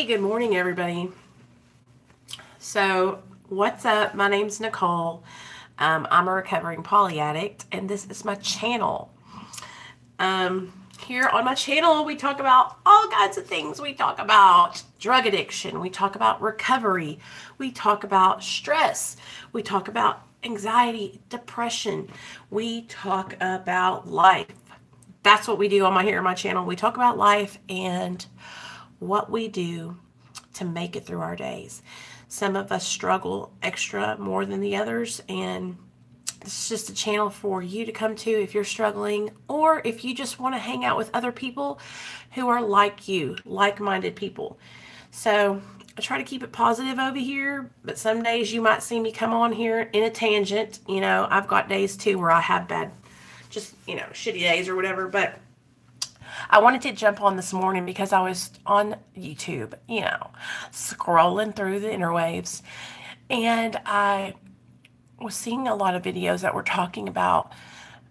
Hey, good morning, everybody. So, what's up? My name's Nicole. I'm a recovering poly addict, and this is my channel. Here on my channel, we talk about all kinds of things. We talk about drug addiction. We talk about recovery. We talk about stress. We talk about anxiety, depression. We talk about life. That's what we do here on my channel. We talk about life and what we do to make it through our days. Some of us struggle extra more than the others, and it's just a channel for you to come to if you're struggling, or if you just want to hang out with other people who are like you, like-minded people. So I try to keep it positive over here, but some days you might see me come on here in a tangent. You know, I've got days too where I have shitty days or whatever, but I wanted to jump on this morning because I was on YouTube, scrolling through the interwaves, and I was seeing a lot of videos that were talking about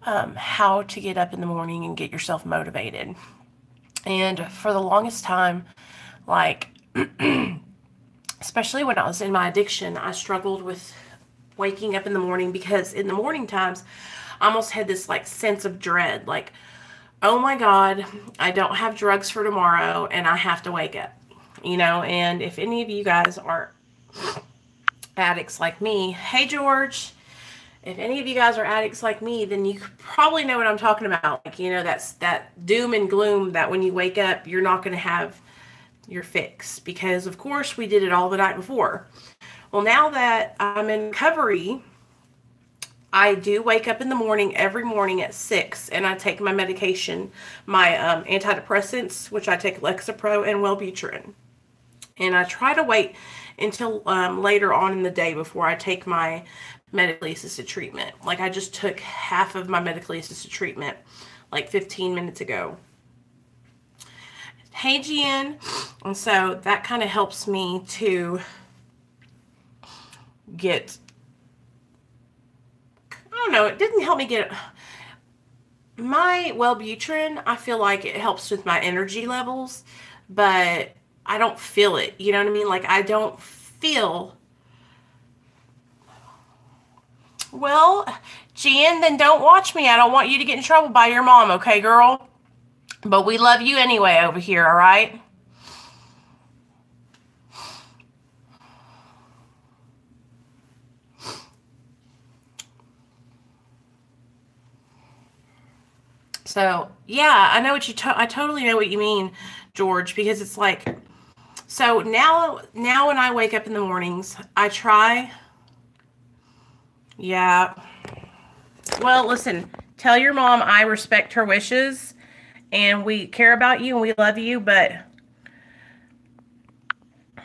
how to get up in the morning and get yourself motivated. And for the longest time, especially when I was in my addiction, I struggled with waking up in the morning, because in the morning times, I almost had this sense of dread, oh my God, I don't have drugs for tomorrow and I have to wake up, and if any of you guys are addicts like me, hey George, if any of you guys are addicts like me, then you probably know what I'm talking about. That's that doom and gloom that when you wake up, you're not going to have your fix, because of course we did it all the night before. Well, now that I'm in recovery, I do wake up in the morning, every morning at 6, and I take my medication, my antidepressants, which I take Lexapro and Wellbutrin. And I try to wait until later on in the day before I take my medically assisted treatment. I just took half of my medically assisted treatment 15 minutes ago. Hey, Jen. And so that kind of helps me to get... I don't know, it didn't help me get my Wellbutrin. I feel like it helps with my energy levels, but I don't feel it. You know what I mean? I don't feel. Well, Jan, then don't watch me. I don't want you to get in trouble by your mom, okay, girl? But we love you anyway over here, all right? So, yeah, I know what I totally know what you mean, George, because it's so now when I wake up in the mornings, I try, yeah, well, listen, tell your mom I respect her wishes, and we care about you, and we love you, but, there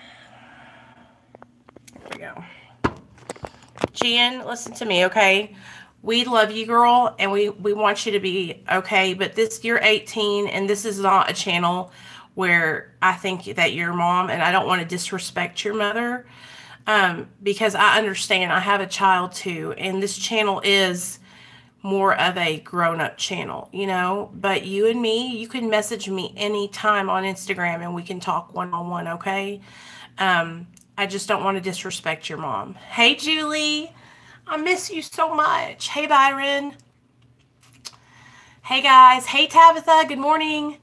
we go. Jen, listen to me, okay? We love you, girl, and we want you to be okay, but you're 18, and this is not a channel where I think that your mom, and I don't want to disrespect your mother, because I understand I have a child too, and this channel is more of a grown-up channel, but you and me, you can message me anytime on Instagram, and we can talk one-on-one, okay? I just don't want to disrespect your mom. Hey, Julie. I miss you so much. Hey, Byron. Hey, guys. Hey, Tabitha. Good morning.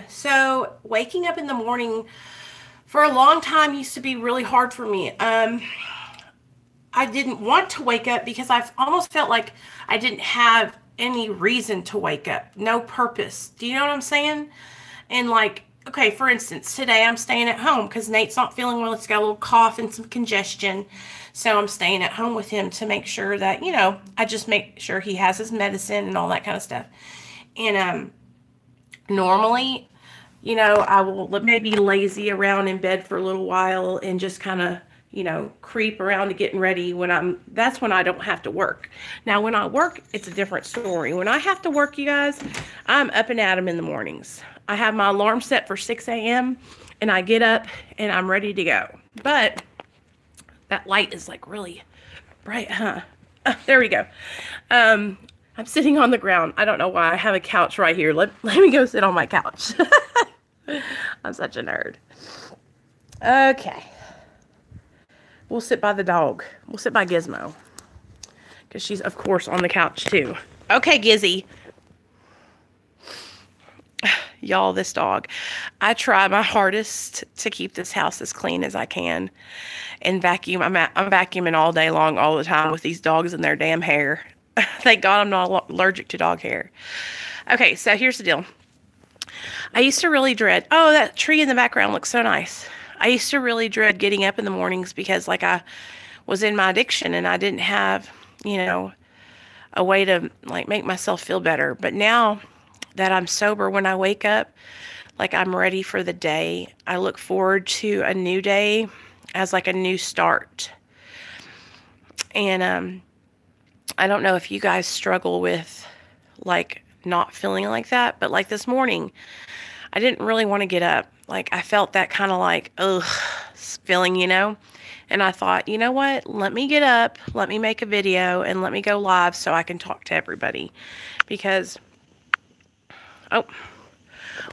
So waking up in the morning for a long time used to be really hard for me. I didn't want to wake up because I almost felt like I didn't have any reason to wake up. No purpose. Do you know what I'm saying? And okay, for instance, today I'm staying at home because Nate's not feeling well. He's got a little cough and some congestion. So I'm staying at home with him to make sure that, I just make sure he has his medicine and all that kind of stuff. And normally, I will maybe lazy around in bed for a little while and just kind of, creep around to getting ready that's when I don't have to work. Now, when I work, it's a different story. When I have to work, you guys, I'm up and at 'em in the mornings. I have my alarm set for 6 a.m. and I get up and I'm ready to go. But that light is really bright, huh? There we go. I'm sitting on the ground. I don't know why. I have a couch right here. Let me go sit on my couch. I'm such a nerd. Okay. We'll sit by the dog. We'll sit by Gizmo. Because she's, of course, on the couch, too. Okay, Gizzy. Y'all, this dog. I try my hardest to keep this house as clean as I can. And vacuum. I'm vacuuming all day long, all the time with these dogs and their damn hair. Thank God I'm not allergic to dog hair. Okay, so here's the deal. I used to really dread... Oh, that tree in the background looks so nice. I used to really dread getting up in the mornings because, like, I was in my addiction and I didn't have, you know, a way to, like, make myself feel better. But now that I'm sober, when I wake up, like, I'm ready for the day. I look forward to a new day as, like, a new start. And I don't know if you guys struggle with, like, not feeling like that. But, like, this morning, I didn't really want to get up. Like, I felt that kind of, like, ugh, feeling, you know? And I thought, you know what? Let me get up, let me make a video, and let me go live so I can talk to everybody. Because... Oh,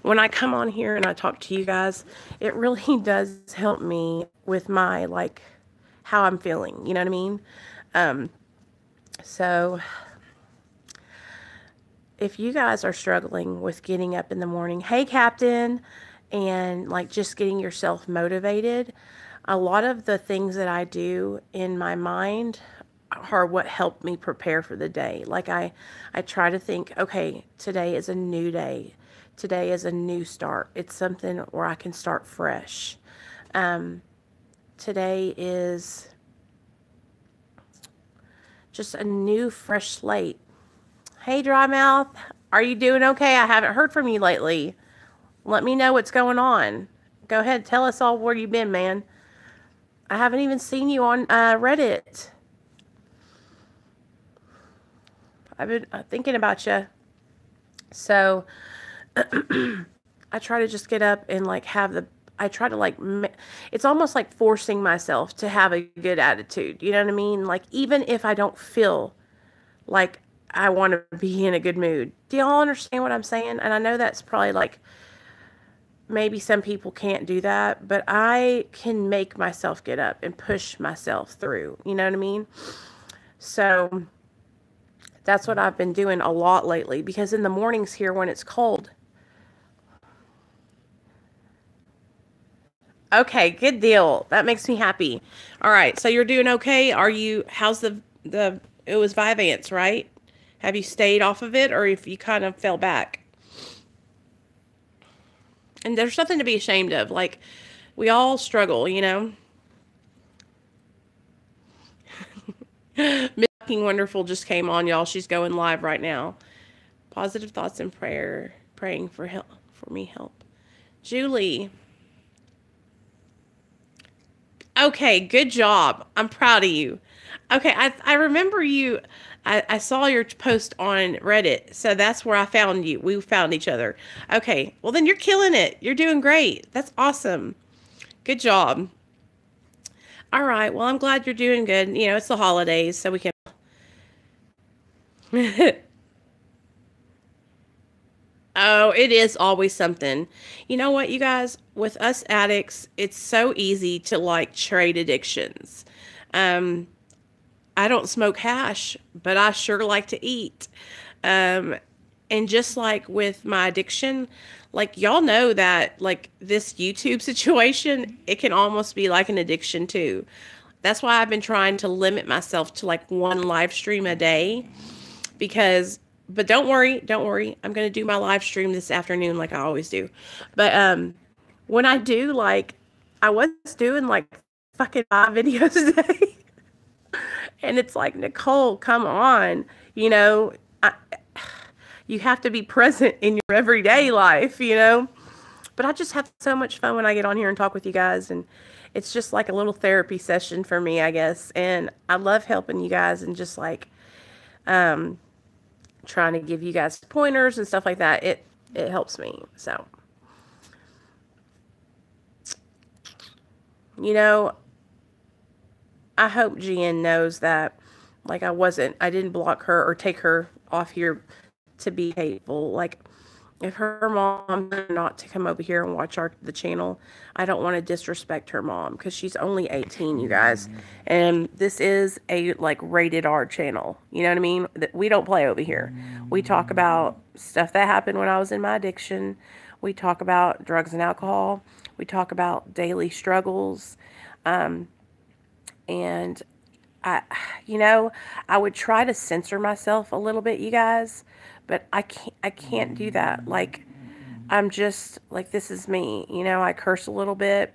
when I come on here and I talk to you guys, it really does help me with my, like, how I'm feeling. You know what I mean? So, if you guys are struggling with getting up in the morning, hey, Captain, and, like, just getting yourself motivated, a lot of the things that I do in my mind are what helped me prepare for the day. Like, I try to think, okay, today is a new day. Today is a new start. It's something where I can start fresh. Today is just a new, fresh slate. Hey, Dry Mouth, are you doing okay? I haven't heard from you lately. Let me know what's going on. Go ahead, tell us all where you've been, man. I haven't even seen you on Reddit. I've been thinking about you. So, I try to just get up and, like, I try to, like, it's almost like forcing myself to have a good attitude. You know what I mean? Like, even if I don't feel like I want to be in a good mood. Do y'all understand what I'm saying? And I know that's probably, like, maybe some people can't do that, but I can make myself get up and push myself through. You know what I mean? So... that's what I've been doing a lot lately, because in the mornings here when it's cold. Okay, good deal. That makes me happy. All right, so you're doing okay? How's it was Vyvanse, right? Have you stayed off of it, or if you kind of fell back? And there's nothing to be ashamed of. Like, we all struggle, you know? Fucking Wonderful just came on, y'all. She's going live right now. Positive thoughts and praying for help, for me help. Julie. Okay, good job. I'm proud of you. Okay, I remember you. I saw your post on Reddit, so that's where I found you. We found each other. Okay, well then you're killing it. You're doing great. That's awesome. Good job. All right, well I'm glad you're doing good. You know, it's the holidays, so we can... Oh, it is always something. You know what, you guys? With us addicts, it's so easy to, like, trade addictions. I don't smoke hash, but I sure like to eat. And just like with my addiction, like, y'all know that, like, this YouTube situation, it can almost be like an addiction too. That's why I've been trying to limit myself to, like, one live stream a day. But don't worry. I'm going to do my live stream this afternoon like I always do. But when I do, like, I was doing, like, fucking 5 videos a day. And it's like, Nicole, come on. You know, you have to be present in your everyday life, you know. But I just have so much fun when I get on here and talk with you guys. And it's just like a little therapy session for me, I guess. And I love helping you guys and just, like, trying to give you guys pointers and stuff like that. It helps me. So, you know, I hope Jen knows that, like, I didn't block her or take her off here to be hateful. Like, if her mom not to come over here and watch the channel, I don't want to disrespect her mom because she's only 18, you guys. And this is a like rated R channel. You know what I mean? We don't play over here. We talk about stuff that happened when I was in my addiction. We talk about drugs and alcohol. We talk about daily struggles. And I would try to censor myself a little bit, you guys, but I can't do that. Like, I'm just, like, this is me. I curse a little bit,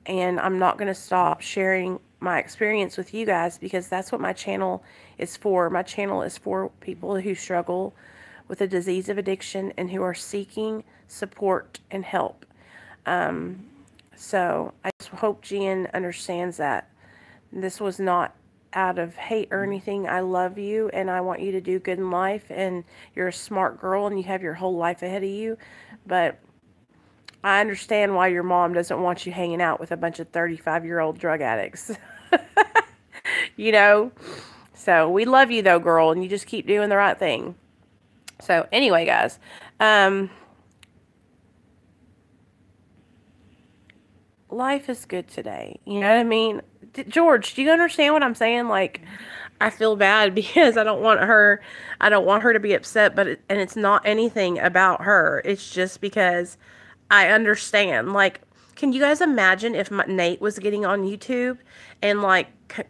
and I'm not going to stop sharing my experience with you guys because that's what my channel is for. My channel is for people who struggle with a disease of addiction and who are seeking support and help. So I just hope Jen understands that this was not out of hate or anything. I love you and I want you to do good in life, and you're a smart girl and you have your whole life ahead of you, but I understand why your mom doesn't want you hanging out with a bunch of 35-year-old drug addicts. So we love you though, girl, and you just keep doing the right thing. So anyway, guys, life is good today. You know what I mean? George, do you understand what I'm saying? Like, I feel bad because I don't want her to be upset, and it's not anything about her. It's just because I understand. Like, can you guys imagine if Nate was getting on YouTube and like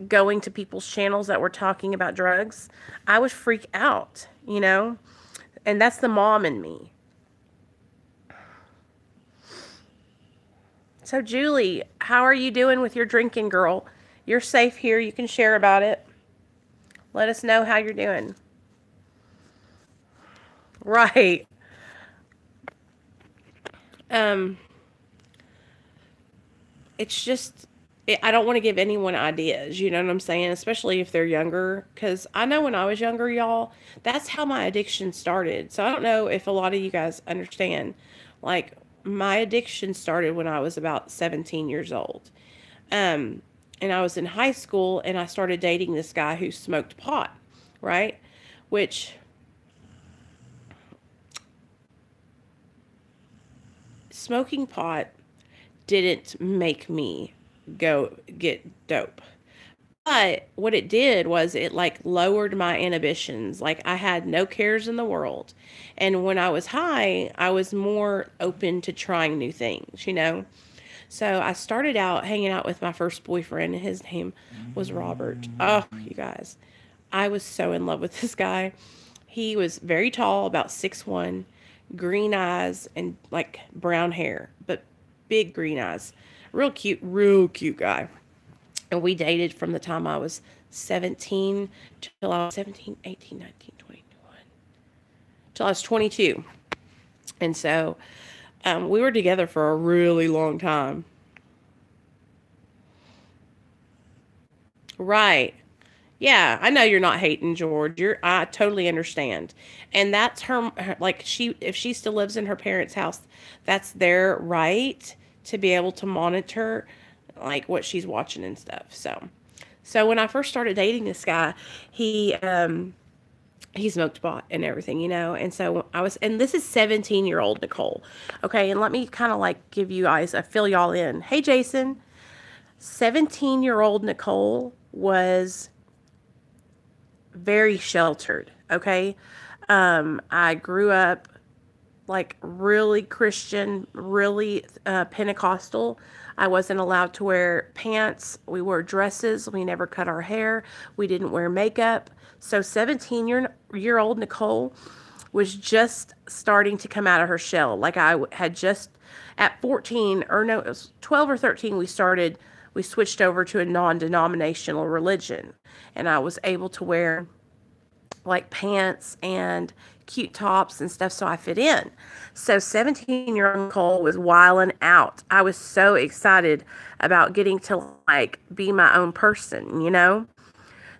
going to people's channels that were talking about drugs? I would freak out, and that's the mom in me. So, Julie, how are you doing with your drinking, girl? You're safe here. You can share about it. Let us know how you're doing. Right. It's just, I don't want to give anyone ideas, you know what I'm saying? Especially if they're younger. Because I know when I was younger, y'all, that's how my addiction started. So I don't know if a lot of you guys understand. Like, my addiction started when I was about 17 years old. And I was in high school and I started dating this guy who smoked pot, right? Which smoking pot didn't make me go get dope. But what it did was it like lowered my inhibitions. Like, I had no cares in the world. And when I was high, I was more open to trying new things, So I started out hanging out with my first boyfriend, and his name was Robert. Oh, you guys, I was so in love with this guy. He was very tall, about 6'1", green eyes and like brown hair, but big green eyes. Real cute guy. And we dated from the time I was 17 till I was 17, 18, 19, 20, 21, till I was 22. And so we were together for a really long time. Right. Yeah, I know you're not hating, George. I totally understand. And that's her, like, if she still lives in her parents' house, that's their right to be able to monitor like what she's watching and stuff. So when I first started dating this guy, he smoked pot and everything, and so and this is 17-year-old Nicole. Okay, and let me kind of like give you guys, I fill y'all in. Hey, Jason. 17-year-old Nicole was very sheltered. Okay. I grew up like really Christian, really Pentecostal. I wasn't allowed to wear pants. We wore dresses. We never cut our hair. We didn't wear makeup. So 17-year-old Nicole was just starting to come out of her shell. Like, I had just at 14, or no, it was 12 or 13, we switched over to a non-denominational religion. And I was able to wear like pants and cute tops and stuff, so I fit in. So 17-year-old Nicole was wilding out. I was so excited about getting to like be my own person,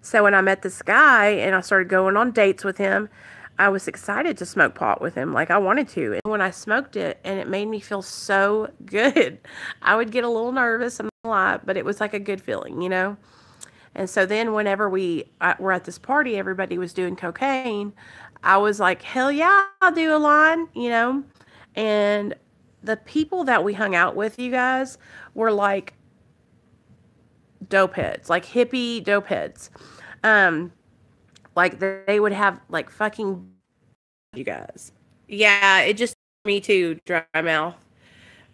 So when I met this guy and I started going on dates with him, I was excited to smoke pot with him. Like, I wanted to. And when I smoked it, and it made me feel so good, I would get a little nervous, I'm not gonna lie, but it was like a good feeling, And so then whenever we were at this party, everybody was doing cocaine. I was like, hell yeah, I'll do a line, you know. And the people that we hung out with, you guys, were like dope heads, like hippie dope heads. Like they would have like fucking, you guys. Yeah, it just, me too, dry mouth.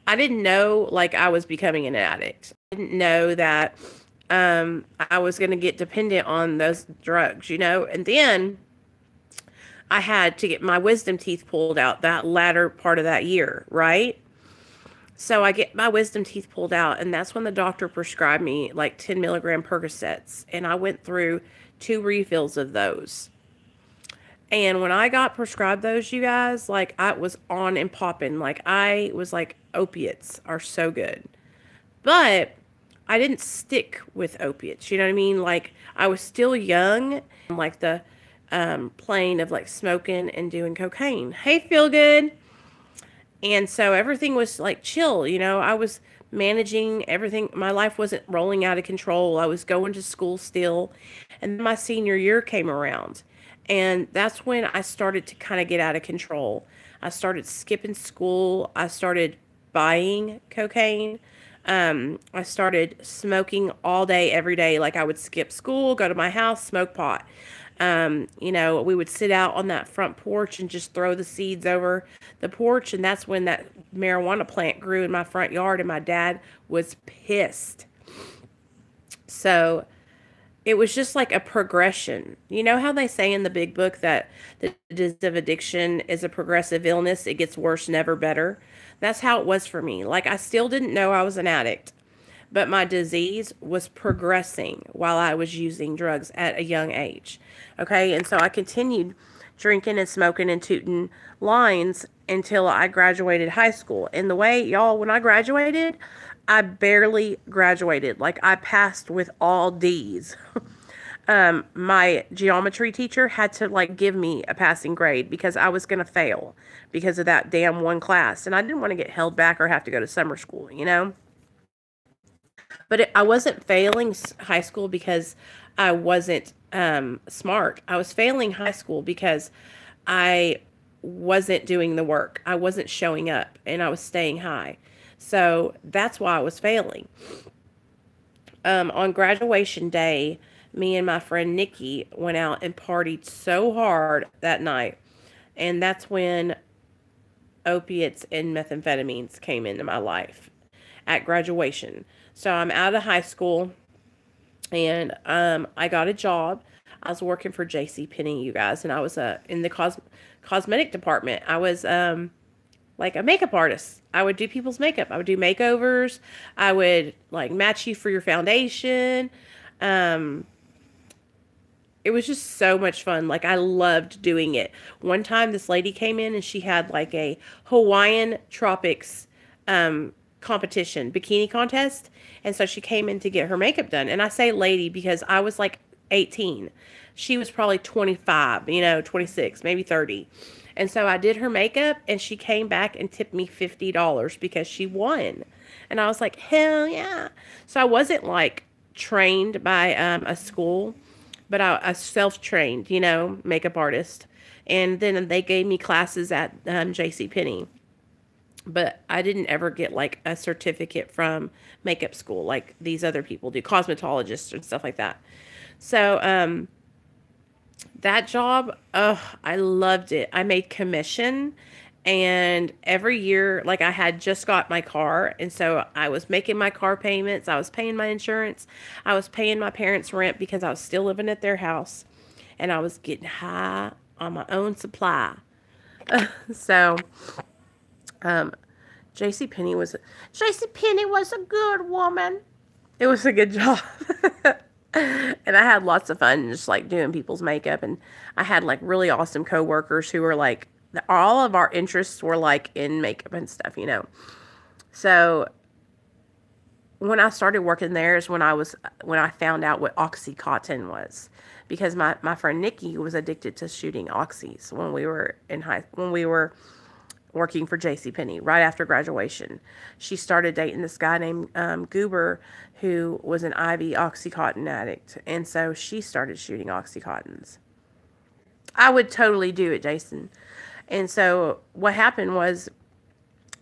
I didn't know like I was becoming an addict. I didn't know that I was going to get dependent on those drugs, you know. And then I had to get my wisdom teeth pulled out that latter part of that year, right? So I get my wisdom teeth pulled out, and that's when the doctor prescribed me like 10 milligram Percocets, and I went through 2 refills of those. And when I got prescribed those, you guys, like I was on and popping. Like I was like, opiates are so good. But I didn't stick with opiates. You know what I mean? Like I was still young, like the plane of like smoking and doing cocaine. Hey, feel good. And so everything was like chill. You know, I was managing everything. My life wasn't rolling out of control. I was going to school still. And then my senior year came around. And that's when I started to kind of get out of control. I started skipping school. I started buying cocaine. I started smoking all day, every day. Like I would skip school, go to my house, smoke pot. You know, we would sit out on that front porch and just throw the seeds over the porch. And that's when that marijuana plant grew in my front yard. And my dad was pissed. So it was just like a progression. You know how they say in the big book that the disease of addiction is a progressive illness? It gets worse, never better. That's how it was for me. Like I still didn't know I was an addict, but my disease was progressing while I was using drugs at a young age. Okay. And so I continued drinking and smoking and tooting lines until I graduated high school. And the way, y'all, when I graduated, I barely graduated. Like I passed with all D's. My geometry teacher had to like give me a passing grade because I was going to fail because of that damn one class. And I didn't want to get held back or have to go to summer school, you know? But I wasn't failing high school because I wasn't smart. I was failing high school because I wasn't doing the work. I wasn't showing up and I was staying high. So that's why I was failing. On graduation day, me and my friend Nikki went out and partied so hard that night. And that's when opiates and methamphetamines came into my life at graduation. So I'm out of high school and I got a job. I was working for JCPenney, you guys, and I was in the cosmetic department. I was like a makeup artist. I would do people's makeup. I would do makeovers. I would like match you for your foundation. It was just so much fun. Like I loved doing it. One time this lady came in and she had like a Hawaiian tropics competition, bikini contest. And so she came in to get her makeup done. And I say lady because I was like 18. She was probably 25, you know, 26, maybe 30. And so I did her makeup and she came back and tipped me $50 because she won. And I was like, hell yeah. So I wasn't like trained by a school, but I self-trained, you know, makeup artist. And then they gave me classes at JCPenney. But I didn't ever get like a certificate from makeup school like these other people do, cosmetologists and stuff like that. So that job, I loved it. I made commission, and every year, like I had just got my car, and so I was making my car payments. I was paying my insurance. I was paying my parents' rent because I was still living at their house, and I was getting high on my own supply. So JCPenney was a good woman. It was a good job. And I had lots of fun just like doing people's makeup, and I had like really awesome coworkers who were like, all of our interests were like in makeup and stuff, you know. So when I started working there is when I found out what Oxycontin was, because my friend Nikki was addicted to shooting oxys when we were working for JCPenney right after graduation. She started dating this guy named Goober, who was an IV Oxycontin addict. And so she started shooting Oxycontins. I would totally do it, Jason. And so what happened was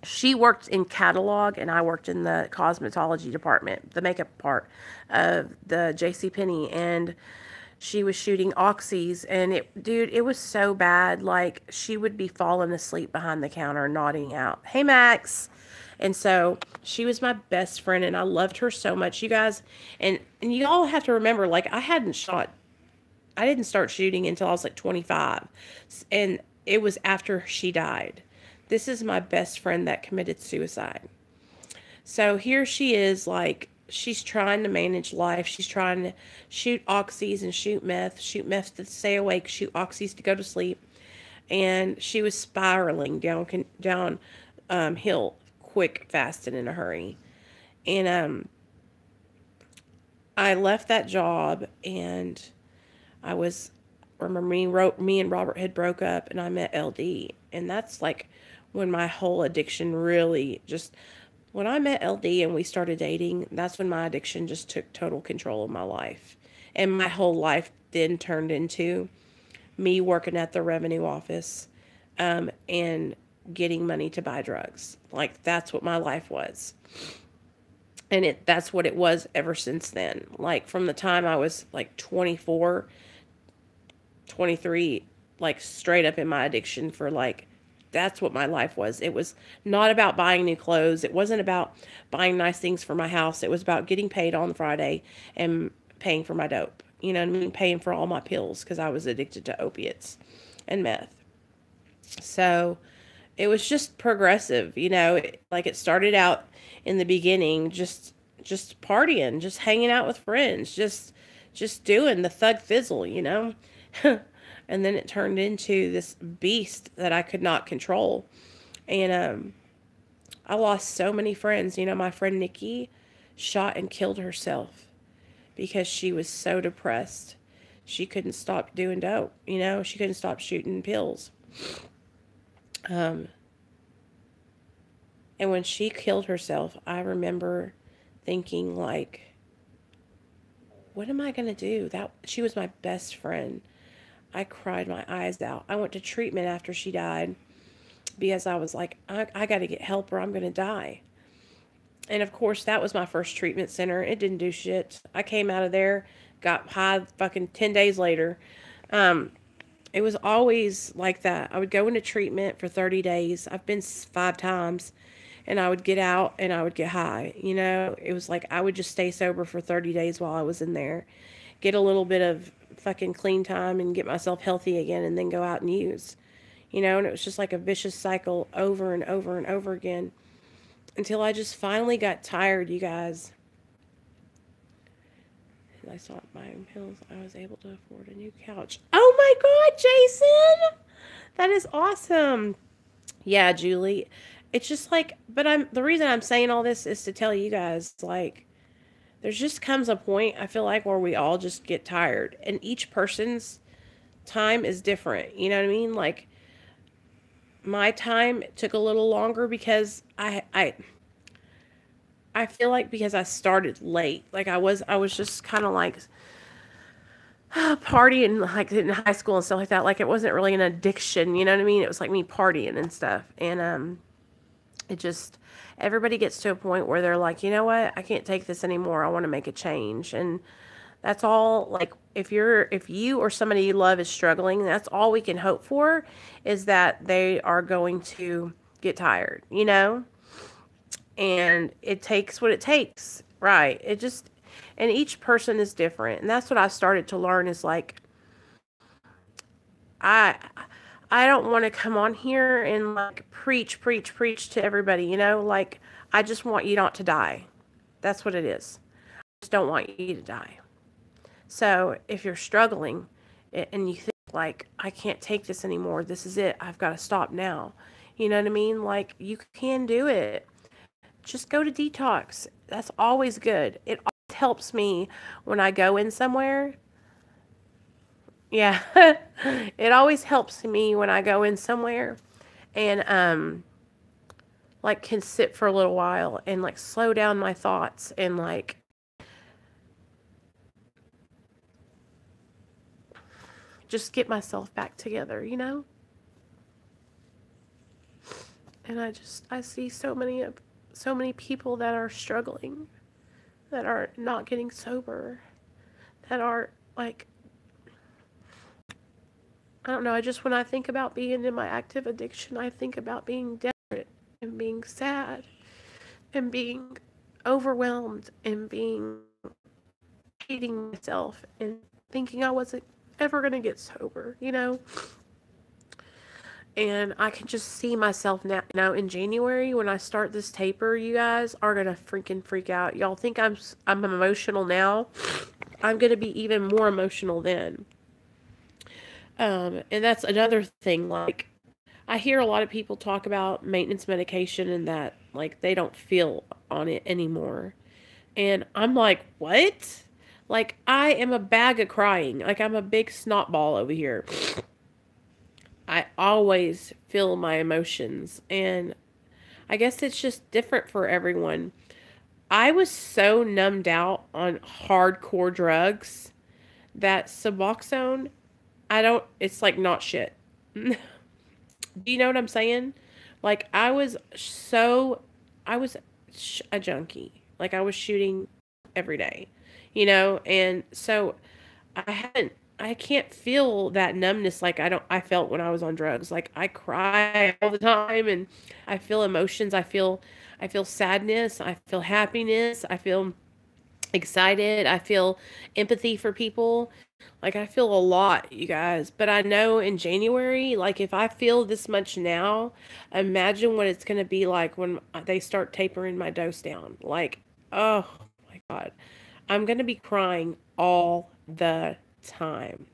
she worked in catalog and I worked in the cosmetology department, the makeup part of the JCPenney. And she was shooting oxys and it was so bad. Like she would be falling asleep behind the counter, nodding out. Hey, Max. And so she was my best friend and I loved her so much, you guys. And you all have to remember, like I didn't start shooting until I was like 25. And it was after she died. This is my best friend that committed suicide. So here she is, like, she's trying to manage life. She's trying to shoot oxys and shoot meth to stay awake, shoot oxys to go to sleep. And she was spiraling down hill quick, fast, and in a hurry. And I left that job and remember me and Robert had broke up and I met LD. And that's like when my whole addiction really when I met LD and we started dating, that's when my addiction just took total control of my life. And my whole life then turned into me working at the revenue office and getting money to buy drugs. Like that's what my life was. And that's what it was ever since then. Like from the time I was like 24, 23, like straight up in my addiction for like, that's what my life was. It was not about buying new clothes. It wasn't about buying nice things for my house. It was about getting paid on Friday and paying for my dope. You know what I mean? Paying for all my pills because I was addicted to opiates and meth. So it was just progressive, you know, like it started out in the beginning, just partying, just hanging out with friends, just doing the thug fizzle, you know. And then it turned into this beast that I could not control. And I lost so many friends. You know, my friend Nikki shot and killed herself because she was so depressed. She couldn't stop doing dope, you know. She couldn't stop shooting pills. And when she killed herself, I remember thinking, like, what am I going to do? She was my best friend. I cried my eyes out. I went to treatment after she died because I was like, I got to get help or I'm going to die. And of course, that was my first treatment center. It didn't do shit. I came out of there, got high fucking 10 days later. It was always like that. I would go into treatment for 30 days. I've been 5 times. And I would get out and I would get high. You know, it was like I would just stay sober for 30 days while I was in there. Get a little bit of fucking clean time and get myself healthy again and then go out and use. You know, and it was just like a vicious cycle over and over and over again. Until I just finally got tired, you guys. And I stopped buying pills. I was able to afford a new couch. Oh my God, Jason! That is awesome. Yeah, Julie. It's just like, but the reason I'm saying all this is to tell you guys, like, there's just comes a point, I feel like, where we all just get tired. And each person's time is different. You know what I mean? Like, my time took a little longer because I feel like because I started late. Like, I was just kind of like partying, like, in high school and stuff like that. Like, it wasn't really an addiction. You know what I mean? It was like me partying and stuff. And, it just, everybody gets to a point where they're like, you know what, I can't take this anymore. I want to make a change. And that's all, like, if you or somebody you love is struggling, that's all we can hope for is that they are going to get tired, you know? And it takes what it takes, right? And each person is different. And that's what I started to learn is like, I don't want to come on here and like preach to everybody, you know, like I just want you not to die. That's what it is. I just don't want you to die. So if you're struggling and you think like, I can't take this anymore, this is it, I've got to stop now. You know what I mean? Like you can do it. Just go to detox. That's always good. It always helps me when I go in somewhere. Yeah, it always helps me when I go in somewhere and, like, can sit for a little while and, like, slow down my thoughts and, like, just get myself back together, you know? And I see so many people that are struggling, that are not getting sober, that are like, I don't know, when I think about being in my active addiction, I think about being desperate and being sad and being overwhelmed and being hating myself and thinking I wasn't ever going to get sober, you know? And I can just see myself now, in January when I start this taper, you guys are going to freaking freak out. Y'all think I'm emotional now. I'm going to be even more emotional then. And that's another thing. Like, I hear a lot of people talk about maintenance medication and that, like, they don't feel on it anymore. And I'm like, what? Like, I am a bag of crying. Like, I'm a big snot ball over here. I always feel my emotions. And I guess it's just different for everyone. I was so numbed out on hardcore drugs that Suboxone, it's like not shit. Do you know what I'm saying? Like, I was a junkie. Like, I was shooting every day, you know? And so I can't feel that numbness like I felt when I was on drugs. Like, I cry all the time and I feel emotions. I feel sadness. I feel happiness. I feel excited. I feel empathy for people. Like, I feel a lot, you guys. But I know in January, like, if I feel this much now, imagine what it's going to be like when they start tapering my dose down. Like, oh my God. I'm going to be crying all the time.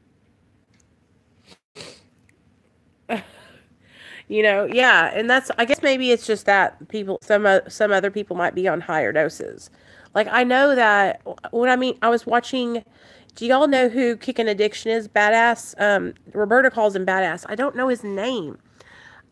You know, yeah, and I guess maybe it's just that some other people might be on higher doses. Like, I know that I was watching, do y'all know who Kickin' Addiction is? Badass. Roberta calls him Badass. I don't know his name.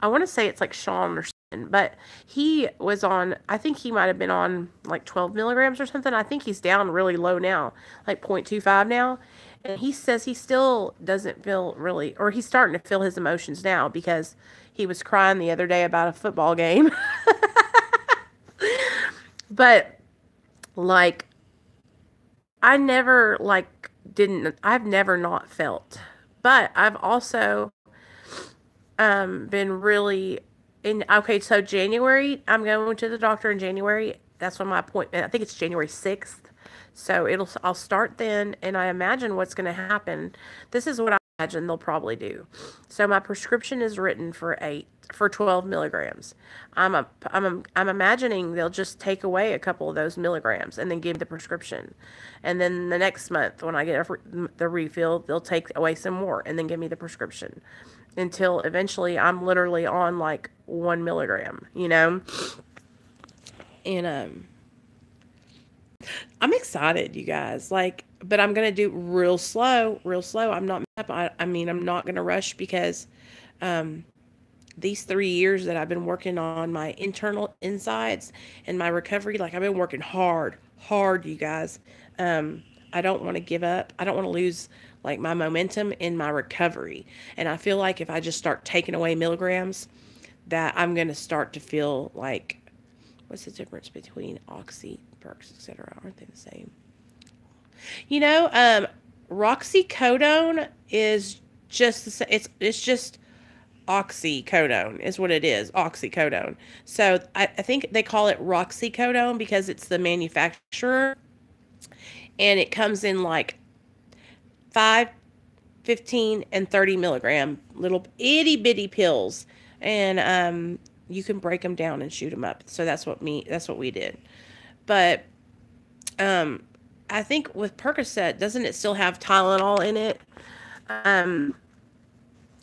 I want to say it's like Sean or something, but he was on, I think he might have been on like 12 milligrams or something. I think he's down really low now, like 0.25 now. And he says he still doesn't feel really, or he's starting to feel his emotions now because he was crying the other day about a football game. But, like, I've never not felt. But I've also been really okay, so January, I'm going to the doctor in January. That's when my appointment, I think it's January 6th. So I'll start then, and I imagine what's going to happen. This is what I imagine they'll probably do. So my prescription is written for 12 milligrams. I'm imagining they'll just take away a couple of those milligrams and then give the prescription. And then the next month when I get the refill, they'll take away some more and then give me the prescription until eventually I'm literally on like 1 milligram, you know? And, I'm excited, you guys, like, but I'm going to do real slow. I'm not going to rush because, these 3 years that I've been working on my internal insides and my recovery, like, I've been working hard, you guys. I don't want to give up. I don't want to lose like my momentum in my recovery. And I feel like if I just start taking away milligrams, that I'm going to start to feel like, what's the difference between oxy, perks, etc.? Aren't they the same? You know, roxycodone is just the same. It's just oxycodone is what it is. Oxycodone. So I think they call it roxycodone because it's the manufacturer, and it comes in like 5, 15, and 30 milligram little itty bitty pills, and you can break them down and shoot them up. So that's what we did. But I think with Percocet, doesn't it still have Tylenol in it? I'm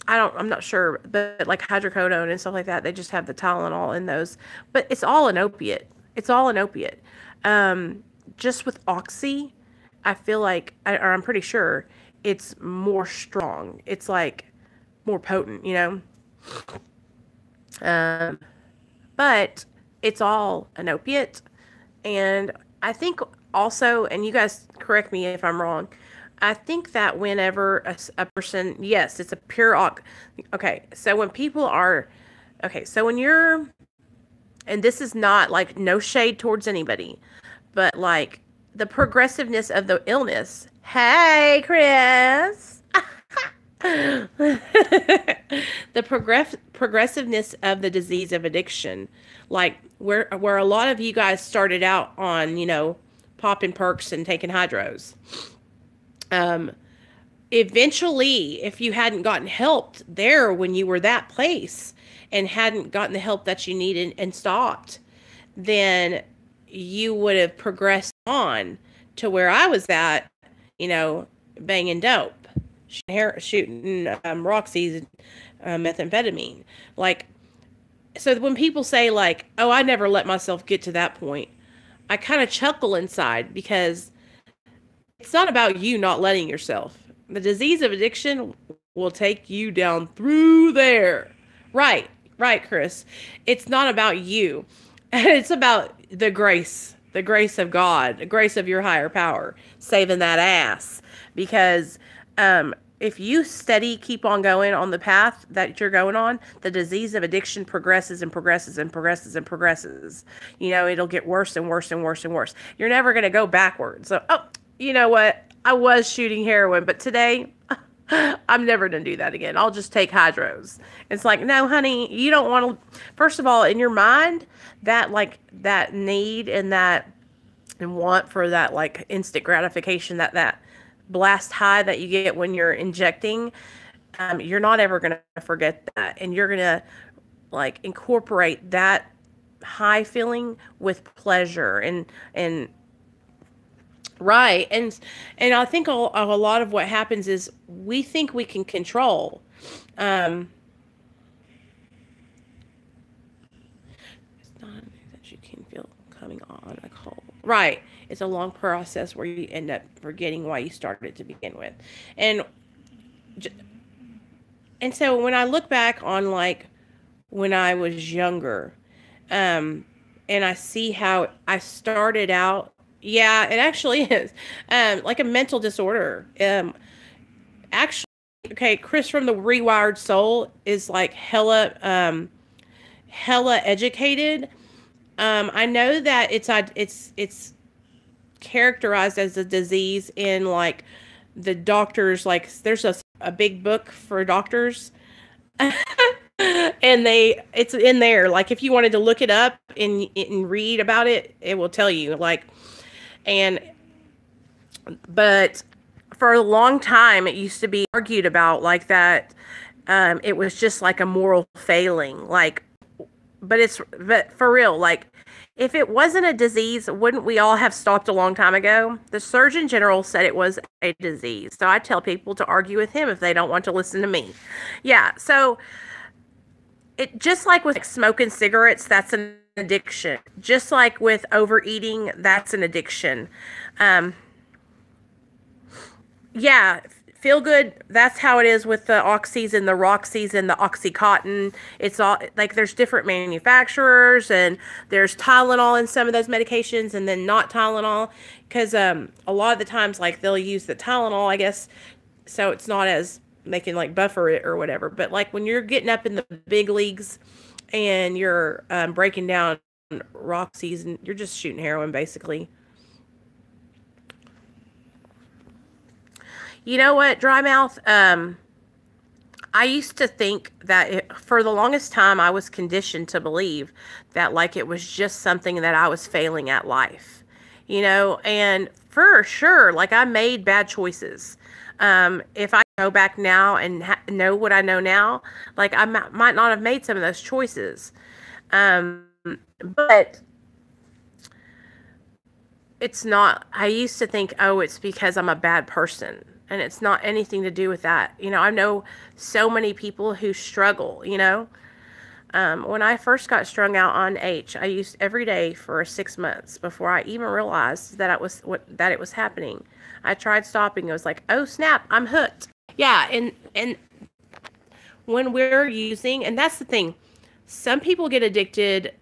not sure, but like hydrocodone and stuff like that, they just have the Tylenol in those. But it's all an opiate. Just with Oxy, I feel like, or I'm pretty sure, it's more strong. It's like more potent, you know? But it's all an opiate. And I think also, and you guys correct me if I'm wrong, I think that whenever a person, yes, it's a pure, okay, so when people are, okay, so when you're, and this is not like no shade towards anybody, but like the progressiveness of the illness. Hey, Chris. The progressiveness of the disease of addiction, like where a lot of you guys started out on, you know, popping perks and taking hydros. Eventually, if you hadn't gotten helped there when you were that place and hadn't gotten the help that you needed and stopped, then you would have progressed on to where I was at, you know, banging dope, shooting Roxy's methamphetamine. Like, so when people say like, oh, I never let myself get to that point, I kind of chuckle inside, because it's not about you not letting yourself. The disease of addiction will take you down through there. Right, Chris. It's not about you. It's about the grace of God, the grace of your higher power, saving that ass. Because if you keep on going on the path that you're going on, the disease of addiction progresses and progresses and progresses and progresses. You know, it'll get worse and worse and worse and worse. You're never going to go backwards. So, oh, you know what? I was shooting heroin, but today I'm never going to do that again. I'll just take hydros. It's like, no, honey, you don't want to. First of all, in your mind, that like that need and that and want for that like instant gratification, that blast high that you get when you're injecting, you're not ever going to forget that. And you're going to like incorporate that high feeling with pleasure and right. And I think a lot of what happens is we think we can control. It's not that you can feel coming on a cold. Right. It's a long process where you end up forgetting why you started to begin with. And so when I look back on like when I was younger, and I see how I started out, yeah, it actually is like a mental disorder. Actually, okay, Chris from the Rewired Soul is like hella educated. I know that it's characterized as a disease in like the doctors, like there's a big book for doctors. And it's in there. Like if you wanted to look it up and read about it, it will tell you like. But for a long time, it used to be argued about like that. It was just like a moral failing, like, but for real, like if it wasn't a disease, wouldn't we all have stopped a long time ago? The Surgeon General said it was a disease. So I tell people to argue with him if they don't want to listen to me. Yeah. So it just like with smoking cigarettes, that's an addiction. Just like with overeating, that's an addiction. Yeah, feel good. That's how it is with the Oxys and the Roxys and the Oxycontin. It's all like there's different manufacturers, and there's Tylenol in some of those medications and then not Tylenol, because a lot of the times like they'll use the Tylenol, I guess, so it's not as, they can like buffer it or whatever. But like when you're getting up in the big leagues and you're breaking down Roxy's and you're just shooting heroin basically. You know what, Dry Mouth? I used to think that for the longest time I was conditioned to believe that like it was just something that I was failing at life, you know, and for sure, like I made bad choices. If I go back now and know what I know now, like I might not have made some of those choices. But it's not, I used to think, oh, it's because I'm a bad person. And it's not anything to do with that. You know, I know so many people who struggle, you know. When I first got strung out on H, I used every day for 6 months before I even realized that it was happening. I tried stopping. It was like, oh, snap, I'm hooked. Yeah, and when we're using, and that's the thing, some people get addicted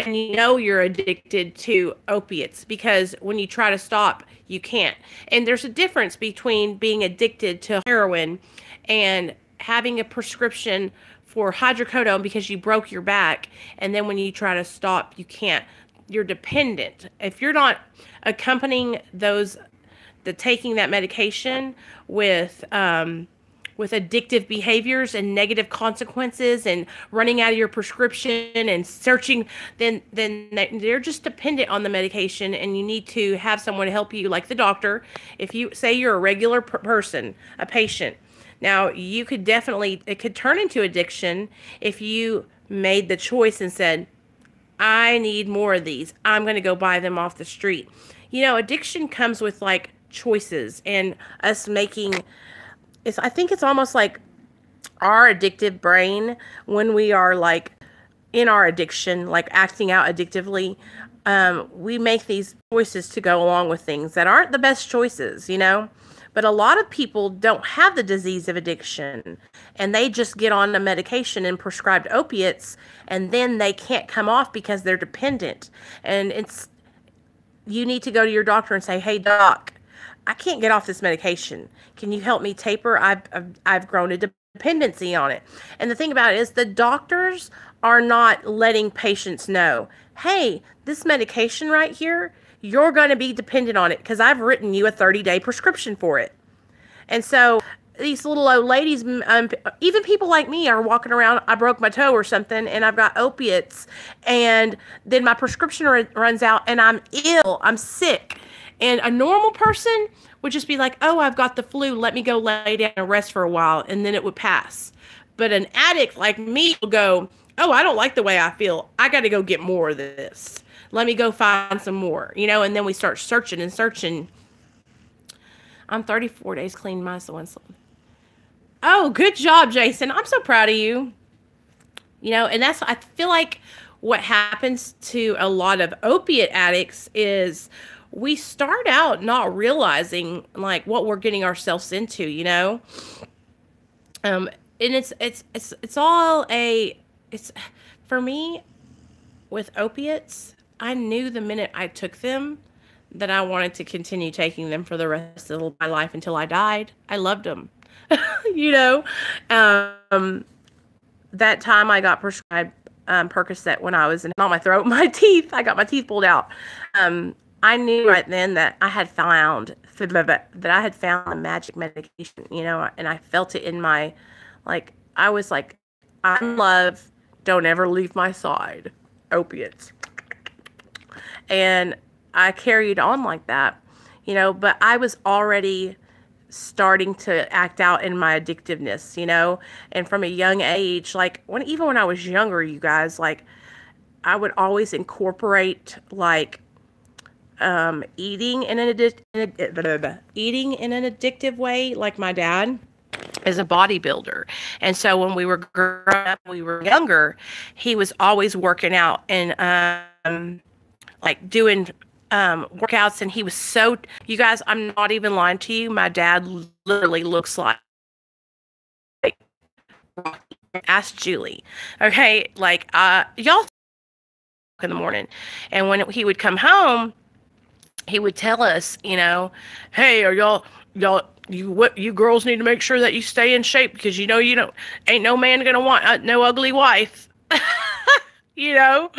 and you know you're addicted to opiates, because when you try to stop, you can't. And there's a difference between being addicted to heroin and having a prescription for hydrocodone because you broke your back, and then when you try to stop, you can't. You're dependent. If you're not accompanying the taking that medication with addictive behaviors and negative consequences and running out of your prescription and searching, then they're just dependent on the medication, and you need to have someone to help you, like the doctor. If you say you're a regular person, a patient, now you could definitely, it could turn into addiction if you made the choice and said, I need more of these. I'm going to go buy them off the street. You know, addiction comes with like choices and us making, I think it's almost like our addictive brain, when we are like in our addiction, like acting out addictively, we make these choices to go along with things that aren't the best choices, you know? But a lot of people don't have the disease of addiction, and they just get on the medication and prescribed opiates, and then they can't come off because they're dependent. And you need to go to your doctor and say, hey, doc, I can't get off this medication. Can you help me taper? I've grown a dependency on it. And the thing about it is the doctors are not letting patients know, hey, this medication right here, you're going to be dependent on it because I've written you a 30-day prescription for it. And so these little old ladies, even people like me, are walking around, I broke my toe or something, and I've got opiates, and then my prescription runs out, and I'm ill, I'm sick. And a normal person would just be like, oh, I've got the flu, let me go lay down and rest for a while, and then it would pass. But an addict like me will go, oh, I don't like the way I feel. I got to go get more of this. Let me go find some more, you know, and then we start searching and searching. I'm 34 days clean myself. Oh, good job, Jason. I'm so proud of you. You know, and I feel like what happens to a lot of opiate addicts is we start out not realizing like what we're getting ourselves into, you know? And it's for me with opiates, I knew the minute I took them that I wanted to continue taking them for the rest of my life until I died. I loved them. You know, that time I got prescribed Percocet when I was on my throat, my teeth. I got my teeth pulled out. I knew right then that I had found the magic medication, you know, and I felt it in my, like, I was like, I'm love, don't ever leave my side, opiates. And I carried on like that, you know, but I was already starting to act out in my addictiveness, you know, and from a young age, like even when I was younger, you guys, like I would always incorporate like eating in an addictive way, like my dad is a bodybuilder. And so when we were growing up, we were younger, he was always working out and like doing workouts, and he was so, you guys, I'm not even lying to you, my dad literally looks like ask Julie. Okay, like y'all in the morning, and when he would come home, he would tell us, you know, hey, are y'all you girls need to make sure that you stay in shape, because you know ain't no man gonna want no ugly wife. You know,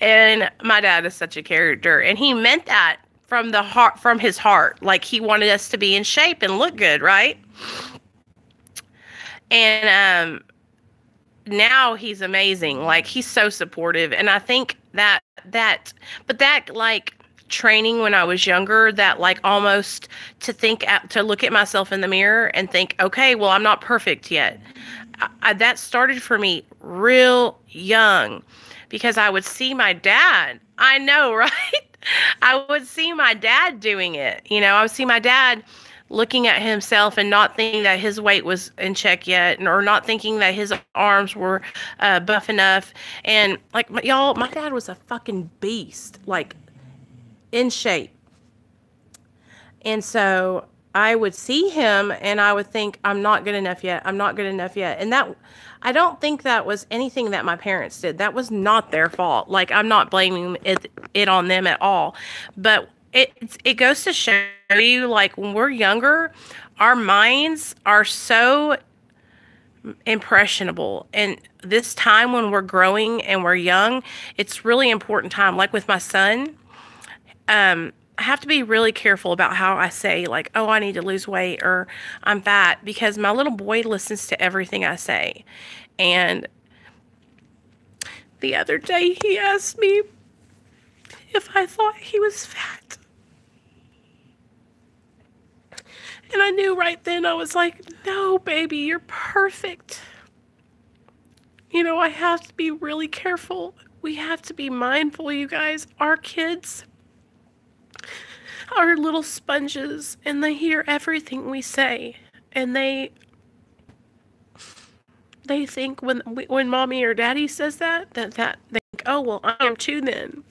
and my dad is such a character, and he meant that from the heart, from his heart. Like he wanted us to be in shape and look good, right? And now he's amazing. Like he's so supportive, and I think that like training when I was younger, that like almost to look at myself in the mirror and think, okay, well, I'm not perfect yet. That started for me real young, because I would see my dad. I know, right? I would see my dad doing it. You know, I would see my dad looking at himself and not thinking that his weight was in check yet, or not thinking that his arms were buff enough. And like, y'all, my dad was a fucking beast, like in shape. And so I would see him and I would think, I'm not good enough yet. I'm not good enough yet. And that, I don't think that was anything that my parents did. That was not their fault. Like, I'm not blaming it on them at all. But it goes to show you, like, when we're younger, our minds are so impressionable. And this time when we're growing and we're young, it's really important time. Like with my son, I have to be really careful about how I say, like, oh, I need to lose weight or I'm fat, because my little boy listens to everything I say. And the other day he asked me if I thought he was fat. And I knew right then, I was like, no, baby, you're perfect. You know, I have to be really careful. We have to be mindful, you guys. Our kids are little sponges, and they hear everything we say. And they think when mommy or daddy says that they think, oh, well, I am too then.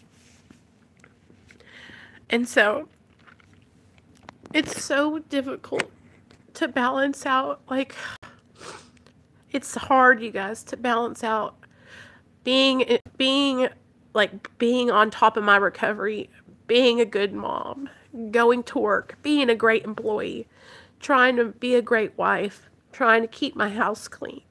And so it's so difficult to balance out, like, it's hard, you guys, to balance out being on top of my recovery, being a good mom, going to work, being a great employee, trying to be a great wife, trying to keep my house clean,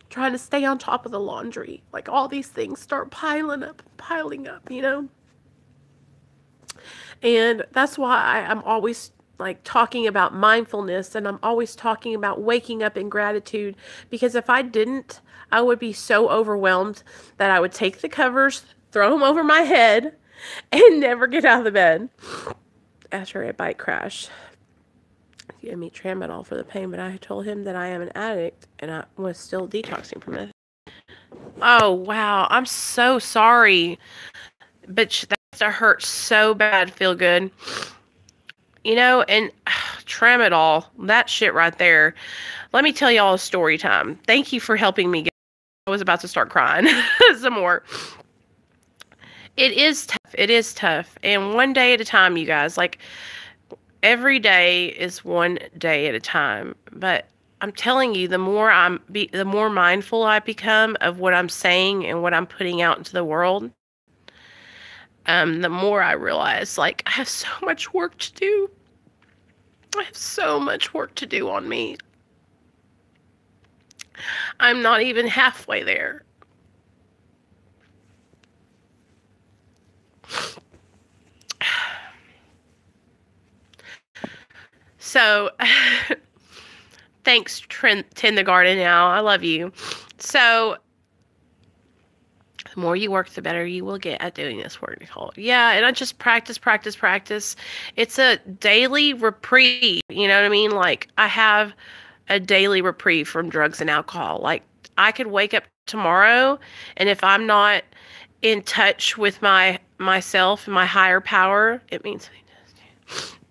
trying to stay on top of the laundry. Like, all these things start piling up, you know? And that's why I'm always, like, talking about mindfulness, and I'm always talking about waking up in gratitude, because if I didn't, I would be so overwhelmed that I would take the covers, throw them over my head, and never get out of the bed after a bike crash. He gave me tramadol for the pain, but I told him that I am an addict and I was still detoxing from it. Oh, wow. I'm so sorry. But that hurt so bad. Feel good. You know, and tramadol, that shit right there. Let me tell y'all a story time. Thank you for helping me. I was about to start crying some more. It is tough. It is tough. And one day at a time, you guys. Like, every day is one day at a time. But I'm telling you, the more mindful I become of what I'm saying and what I'm putting out into the world, the more I realize, like, I have so much work to do. I have so much work to do on me. I'm not even halfway there. So, thanks, Tend the Garden Now. I love you. So, the more you work, the better you will get at doing this work, Nicole. Yeah, and I just practice. It's a daily reprieve. You know what I mean? Like, I have a daily reprieve from drugs and alcohol. Like, I could wake up tomorrow, and if I'm not in touch with myself and my higher power, it means...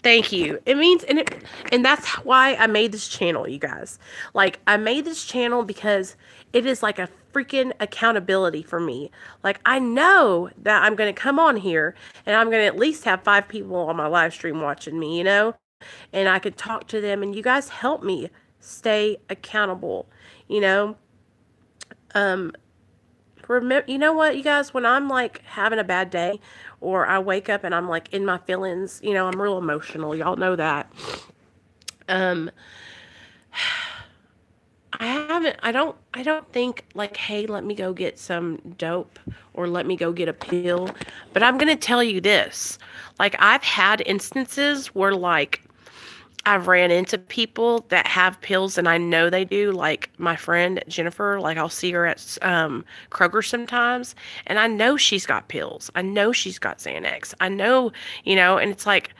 Thank you. It means, and that's why I made this channel, you guys. Like, I made this channel because it is like a freaking accountability for me. Like, I know that I'm going to come on here and I'm going to at least have 5 people on my live stream watching me, you know, and I could talk to them, and you guys help me stay accountable, you know. Remember, you know what, you guys, when I'm like having a bad day, or I wake up and I'm like in my feelings, you know, I'm real emotional. Y'all know that. I don't think like, hey, let me go get some dope or let me go get a pill. But I'm going to tell you this. Like, I've had instances where, like, I've ran into people that have pills, and I know they do. Like, my friend Jennifer, like, I'll see her at Kroger sometimes, and I know she's got pills. I know she's got Xanax. I know, you know, and it's like,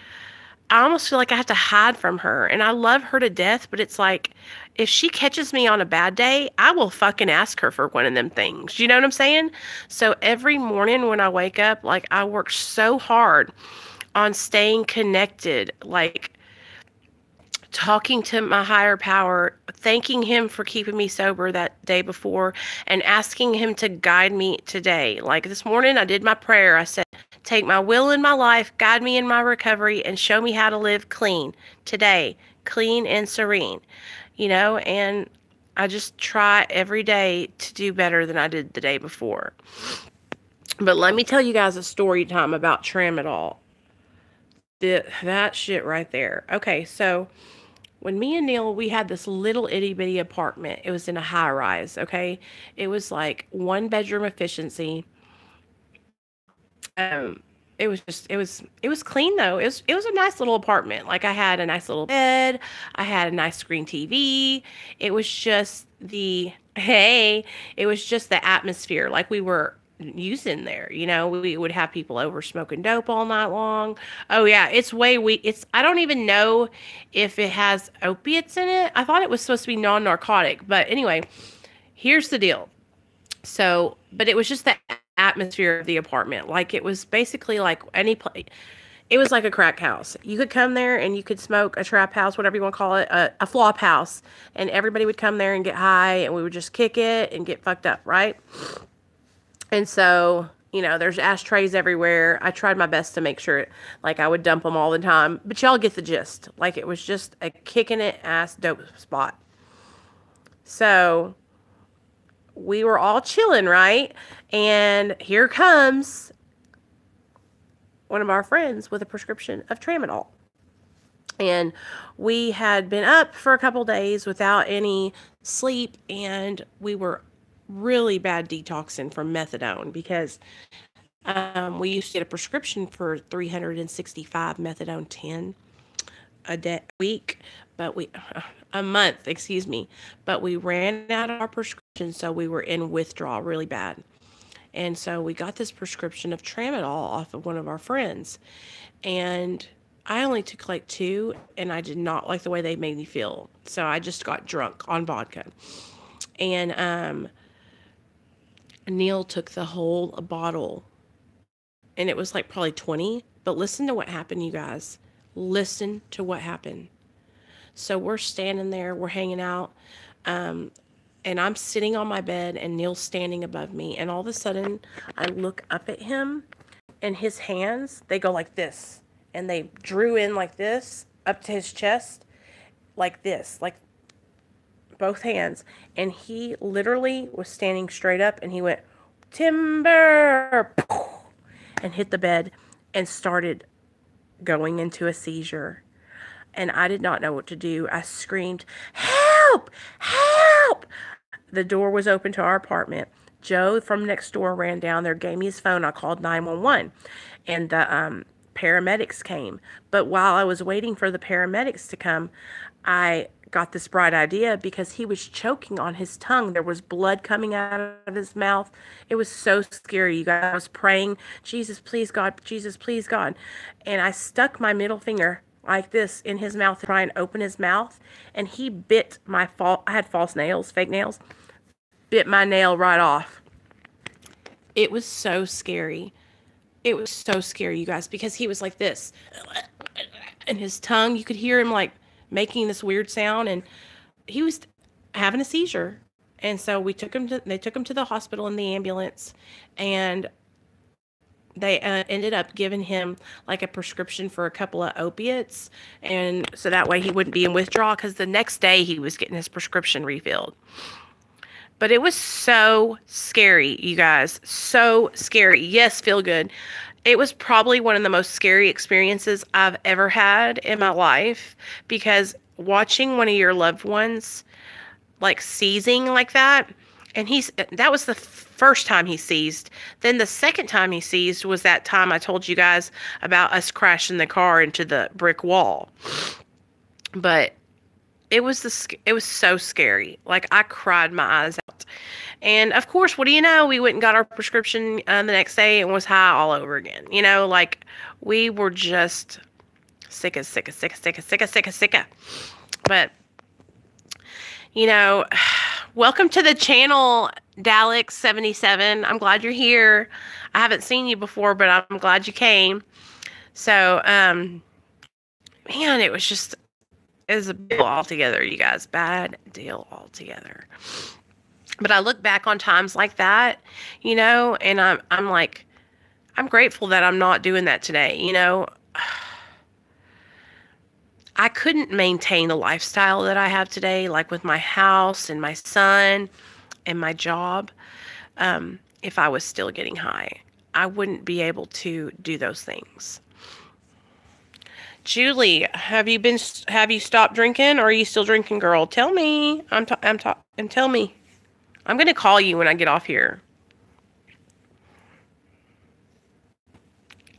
I almost feel like I have to hide from her, and I love her to death, but it's like, if she catches me on a bad day, I will fucking ask her for one of them things. You know what I'm saying? So every morning when I wake up, like, I work so hard on staying connected, like, talking to my higher power, thanking him for keeping me sober that day before, and asking him to guide me today. Like this morning, I did my prayer. I said, take my will in my life, guide me in my recovery, and show me how to live clean today, clean and serene, and I just try every day to do better than I did the day before. But let me tell you guys a story time about tramadol. That shit right there. Okay, so when me and Neil, we had this little itty bitty apartment. It was in a high rise, okay? It was like 1-bedroom efficiency. It was clean though. It was a nice little apartment. Like I had a nice little bed. I had a nice screen TV. It was just the atmosphere. Like we were using there, we would have people over smoking dope all night long. Oh yeah, I don't even know if it has opiates in it. I thought it was supposed to be non-narcotic, but anyway, here's the deal. So, but it was just the atmosphere of the apartment. Like it was basically like any place. It was like a crack house. You could come there and you could smoke, a trap house, whatever you want to call it, a flop house, and everybody would come there and get high, and we would just kick it and get fucked up, right? And so, there's ashtrays everywhere. I tried my best to make sure, like, I would dump them all the time. But y'all get the gist. Like, it was just a kicking it ass dope spot. So, we were all chilling, right? And here comes one of our friends with a prescription of tramadol. And we had been up for a couple days without any sleep, and we were really bad detoxing from methadone because we used to get a prescription for 365 methadone 10 a month, but we ran out of our prescription, so we were in withdrawal really bad. And so we got this prescription of tramadol off of one of our friends, and I only took like 2, and I did not like the way they made me feel, so I just got drunk on vodka. And Neil took the whole bottle, and it was like probably 20, but listen to what happened, you guys. Listen to what happened. So we're standing there, we're hanging out, and I'm sitting on my bed, and Neil's standing above me, and all of a sudden, I look up at him, and his hands, they go like this, and they drew in like this, up to his chest, like this, like both hands, and he literally was standing straight up, and he went, timber, and hit the bed, and started going into a seizure. And I did not know what to do. I screamed, help, help. The door was open to our apartment. Joe from next door ran down there, gave me his phone. I called 911, and the paramedics came. But while I was waiting for the paramedics to come, I got this bright idea because he was choking on his tongue. There was blood coming out of his mouth. It was so scary. You guys, I was praying, Jesus, please, God, Jesus, please, God. And I stuck my middle finger like this in his mouth to try and open his mouth. And he bit I had false nails, fake nails, bit my nail right off. It was so scary. It was so scary, you guys, because he was like this. And his tongue, you could hear him like making this weird sound, and he was having a seizure. And so they took him to the hospital in the ambulance, and they ended up giving him like a prescription for a couple of opiates, and so that way he wouldn't be in withdrawal, because the next day he was getting his prescription refilled. But it was so scary, you guys, so scary. Yes, feel good. It was probably one of the most scary experiences I've ever had in my life, because watching one of your loved ones like seizing like that, and that was the first time he seized. Then the second time he seized was that time I told you guys about us crashing the car into the brick wall. But it was so scary. Like, I cried my eyes out. And of course, what do you know? We went and got our prescription the next day and was high all over again. Like, we were just sick. But, welcome to the channel, Daleks 77. I'm glad you're here. I haven't seen you before, but I'm glad you came. So, man, it is a deal altogether, you guys. Bad deal altogether. But I look back on times like that, you know, and I'm like, I'm grateful that I'm not doing that today, you know. I couldn't maintain the lifestyle that I have today, like with my house and my son and my job, if I was still getting high. I wouldn't be able to do those things. Julie, have you stopped drinking, or are you still drinking, girl? Tell me. And tell me. I'm going to call you when I get off here.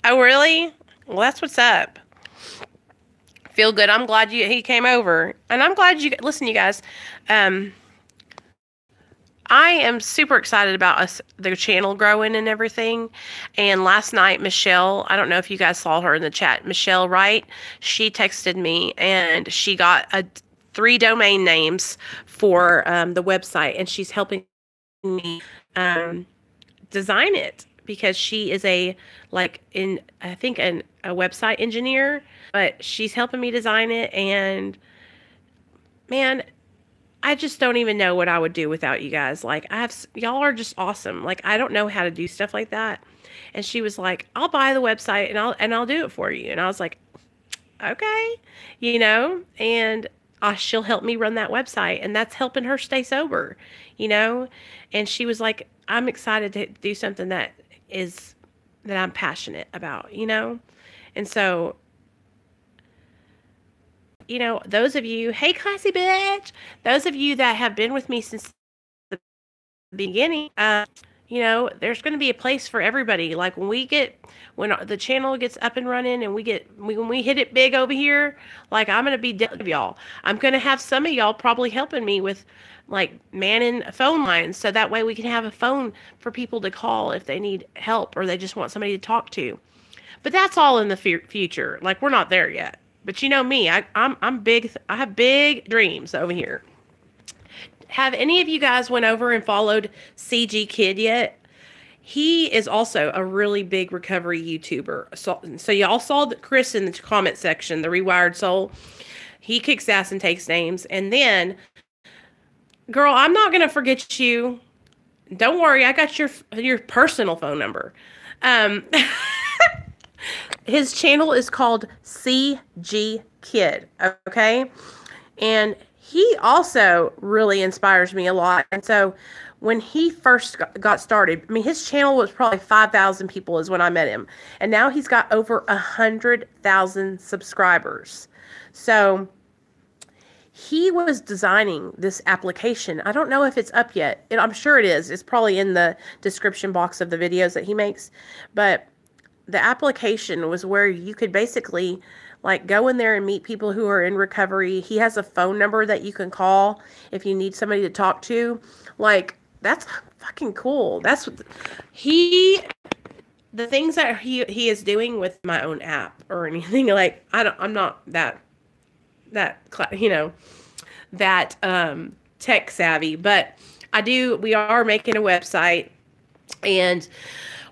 Oh, really? Well, that's what's up. Feel good. I'm glad he came over. And I'm glad listen, you guys. I am super excited about the channel growing and everything. And last night, Michelle, I don't know if you guys saw her in the chat, Michelle Wright, she texted me and she got 3 domain names for the website, and she's helping me design it, because she is a website engineer, but she's helping me design it. And man, I just don't even know what I would do without you guys. Like, y'all are just awesome. Like, I don't know how to do stuff like that. And she was like, I'll buy the website and I'll do it for you. And I was like, okay, you know, and she'll help me run that website, and that's helping her stay sober, you know? And she was like, I'm excited to do something that I'm passionate about, you know? And so, you know, those of you, hey, classy bitch, those of you that have been with me since the beginning, you know, there's going to be a place for everybody. Like, when the channel gets up and running and when we hit it big over here, like, I'm going to be dead of y'all. I'm going to have some of y'all probably helping me with, like, manning phone lines, so that way we can have a phone for people to call if they need help or they just want somebody to talk to. But that's all in the future. Like, we're not there yet. But you know me, I'm big. I have big dreams over here. Have any of you guys went over and followed CGKid yet? He is also a really big recovery YouTuber. So y'all saw Chris in the comment section, the Rewired Soul. He kicks ass and takes names. And then, girl, I'm not going to forget you. Don't worry, I got your personal phone number. His channel is called CGKid, okay? And he also really inspires me a lot. And so when he first got started, I mean, his channel was probably 5,000 people is when I met him. And now he's got over 100,000 subscribers. So he was designing this application. I don't know if it's up yet. I'm sure it is. It's probably in the description box of the videos that he makes. But the application was where you could basically, like, go in there and meet people who are in recovery. He has a phone number that you can call if you need somebody to talk to. Like, that's fucking cool. That's what the things that he is doing with my own app or anything. Like, I'm not that you know, that tech savvy, but we are making a website, and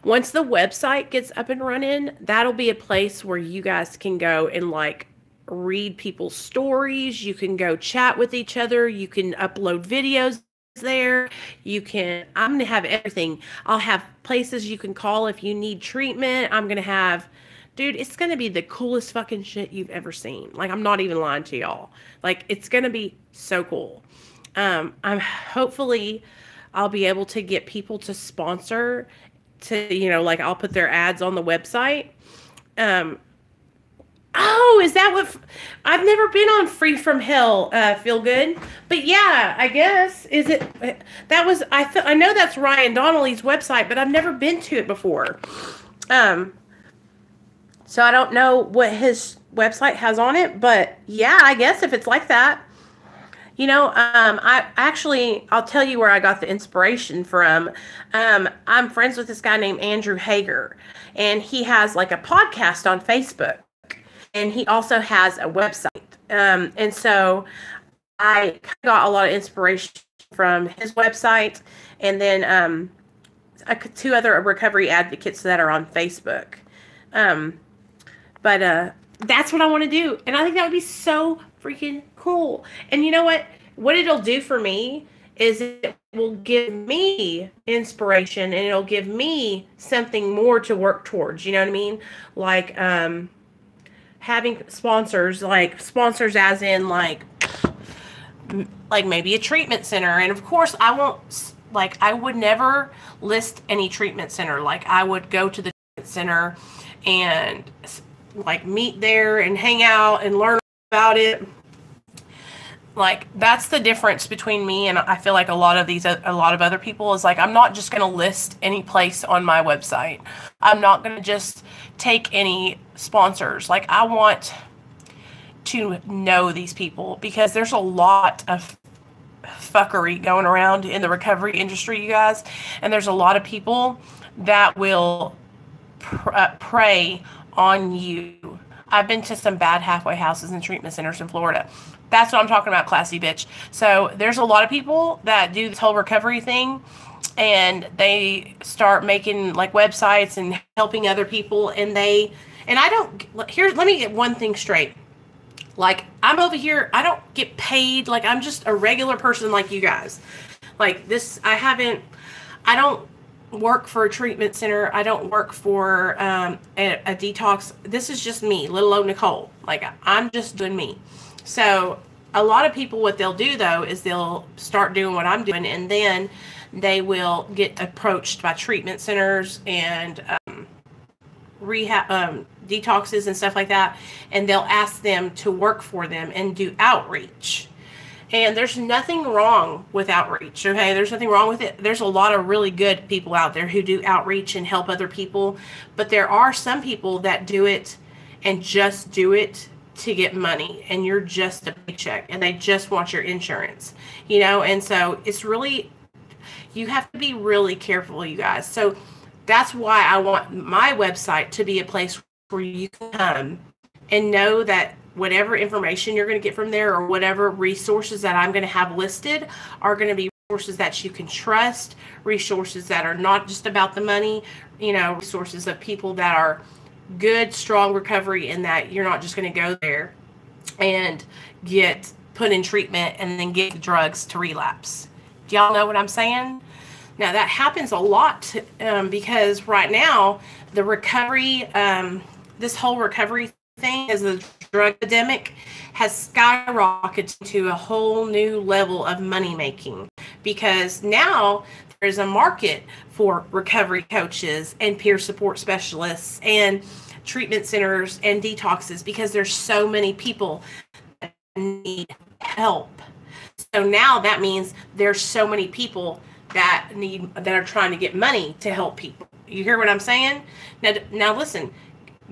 once the website gets up and running, that'll be a place where you guys can go and, like, read people's stories. You can go chat with each other. You can upload videos there. I'm going to have everything. I'll have places you can call if you need treatment. I'm going to have, dude, it's going to be the coolest fucking shit you've ever seen. Like, I'm not even lying to y'all. Like, it's going to be so cool. Hopefully I'll be able to get people to sponsor, to, you know, like, I'll put their ads on the website. Oh, is that what? I've never been on Free from Hell, Feel Good, but yeah, I guess I know that's Ryan Donnelly's website, but I've never been to it before. So I don't know what his website has on it, but yeah, I guess if it's like that. You know, I'll tell you where I got the inspiration from. I'm friends with this guy named Andrew Hager, and he has, like, a podcast on Facebook, and he also has a website. And so I got a lot of inspiration from his website, and then 2 other recovery advocates that are on Facebook. But that's what I want to do. And I think that would be so freaking cool. And you know what? What it'll do for me is it will give me inspiration, and it'll give me something more to work towards. You know what I mean? Like having sponsors, like sponsors as in like maybe a treatment center. And of course, I won't, like, I would never list any treatment center. Like, I would go to the treatment center and like meet there and hang out and learn about it. Like, that's the difference between me and I feel like a lot of other people is like, I'm not just going to list any place on my website. I'm not going to just take any sponsors. Like, I want to know these people, because there's a lot of fuckery going around in the recovery industry, you guys. And there's a lot of people that will prey on you. I've been to some bad halfway houses and treatment centers in Florida. That's what I'm talking about, classy bitch. So there's a lot of people that do this whole recovery thing, and they start making like websites and helping other people. And let me get one thing straight. Like, I'm over here, I don't get paid. Like, I'm just a regular person like you guys. Like this, I don't work for a treatment center. I don't work for a detox. This is just me, little old Nicole. Like, I'm just doing me. So a lot of people, what they'll do though, is they'll start doing what I'm doing, and then they will get approached by treatment centers and rehab, detoxes and stuff like that. And they'll ask them to work for them and do outreach. And there's nothing wrong with outreach, okay? There's nothing wrong with it. There's a lot of really good people out there who do outreach and help other people. But there are some people that do it and just do it to get money, and you're just a paycheck, and they just want your insurance, you know? And so it's really, you have to be really careful, you guys. So that's why I want my website to be a place where you can come and know that whatever information you're going to get from there, or whatever resources that I'm going to have listed, are going to be resources that you can trust, resources that are not just about the money, you know, resources of people that are good, strong recovery, and that you're not just going to go there and get put in treatment and then get drugs to relapse. Do y'all know what I'm saying? Now, that happens a lot because right now, the recovery, this whole recovery thing as a drug epidemic has skyrocketed to a whole new level of money making, because now there's a market for recovery coaches and peer support specialists and treatment centers and detoxes, because there's so many people that need help. So now that means there's so many people that are trying to get money to help people. You hear what I'm saying? Now listen,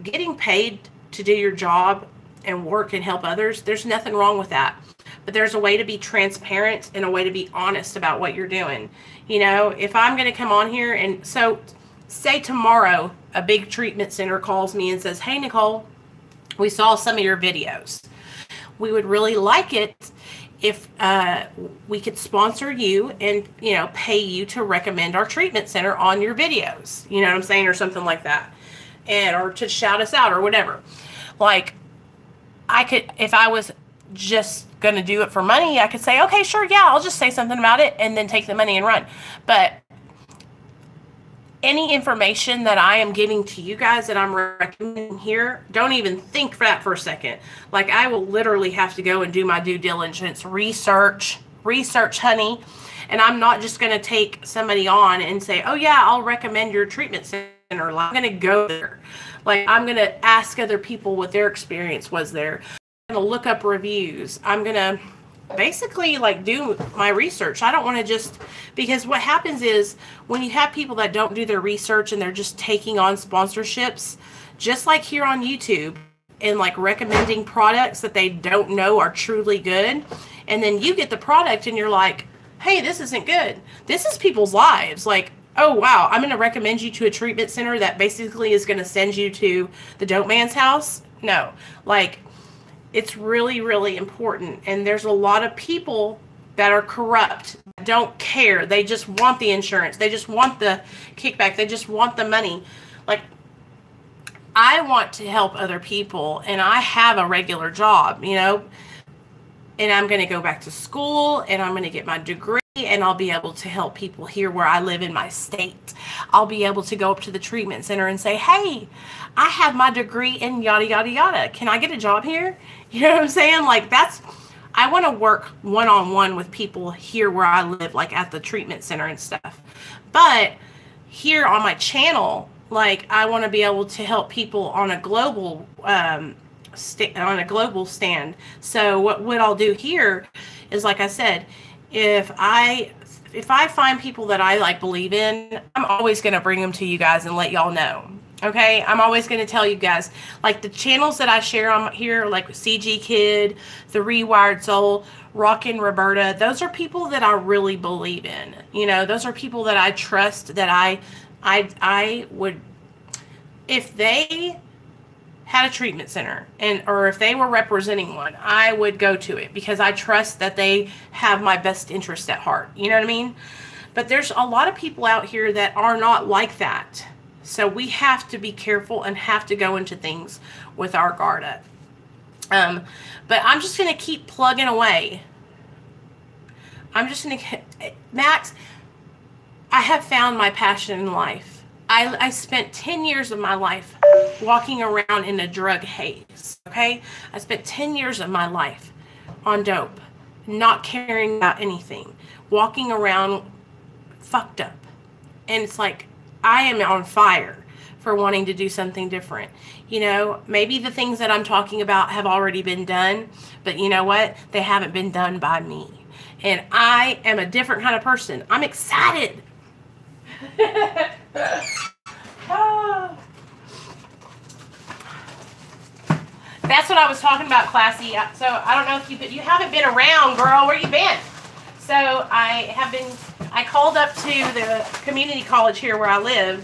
getting paid to do your job and work and help others, there's nothing wrong with that. But there's a way to be transparent and a way to be honest about what you're doing. You know, if I'm going to come on here, and so say tomorrow a big treatment center calls me and says, "Hey, Nicole, we saw some of your videos. We would really like it if we could sponsor you and, you know, pay you to recommend our treatment center on your videos." You know what I'm saying? Or something like that. Or to shout us out or whatever. Like, I could, if I was just going to do it for money, I could say, okay, sure, yeah, I'll just say something about it and then take the money and run. But any information that I am giving to you guys that I'm recommending here, don't even think for that for a second. Like, I will literally have to go and do my due diligence, research, honey. And I'm not just going to take somebody on and say, oh yeah, I'll recommend your treatment center. I'm going to go there. Like, I'm going to ask other people what their experience was there. I'm going to look up reviews. I'm going to basically like do my research. I don't want to just, because what happens is when you have people that don't do their research and they're just taking on sponsorships, just like here on YouTube, and like recommending products that they don't know are truly good. And then you get the product and you're like, hey, this isn't good. This is people's lives. Like, oh, wow, I'm going to recommend you to a treatment center that basically is going to send you to the dope man's house. No, like, it's really, really important. And there's a lot of people that are corrupt, don't care. They just want the insurance. They just want the kickback. They just want the money. Like, I want to help other people, and I have a regular job, you know, and I'm going to go back to school, and I'm going to get my degree, and I'll be able to help people here where I live in my state. I'll be able to go up to the treatment center and say, hey, I have my degree in yada, yada, yada. Can I get a job here? You know what I'm saying? Like, I want to work one-on-one with people here where I live, like at the treatment center and stuff. But here on my channel, like, I want to be able to help people on a global stand. So what I'll do here is, like I said, if I find people that I like believe in, I'm always going to bring them to you guys and let y'all know. Okay, I'm always going to tell you guys, like the channels that I share on here, like CGKid, The Rewired Soul, Rockin' Roberta, those are people that I really believe in. You know, those are people that I trust, that I would, if they had a treatment center, or if they were representing one, I would go to it because I trust that they have my best interest at heart. You know what I mean? But there's a lot of people out here that are not like that. So we have to be careful and have to go into things with our guard up. But I'm just going to keep plugging away. I'm just going to, Max, I have found my passion in life. I spent 10 years of my life walking around in a drug haze, okay? I spent 10 years of my life on dope, not caring about anything, walking around fucked up. And it's like, I am on fire for wanting to do something different. You know, maybe the things that I'm talking about have already been done, but you know what? They haven't been done by me. And I am a different kind of person. I'm excited. That's what I was talking about, Classy. So I don't know if you haven't been around, girl. Where you been? So I called up to the community college here where I live,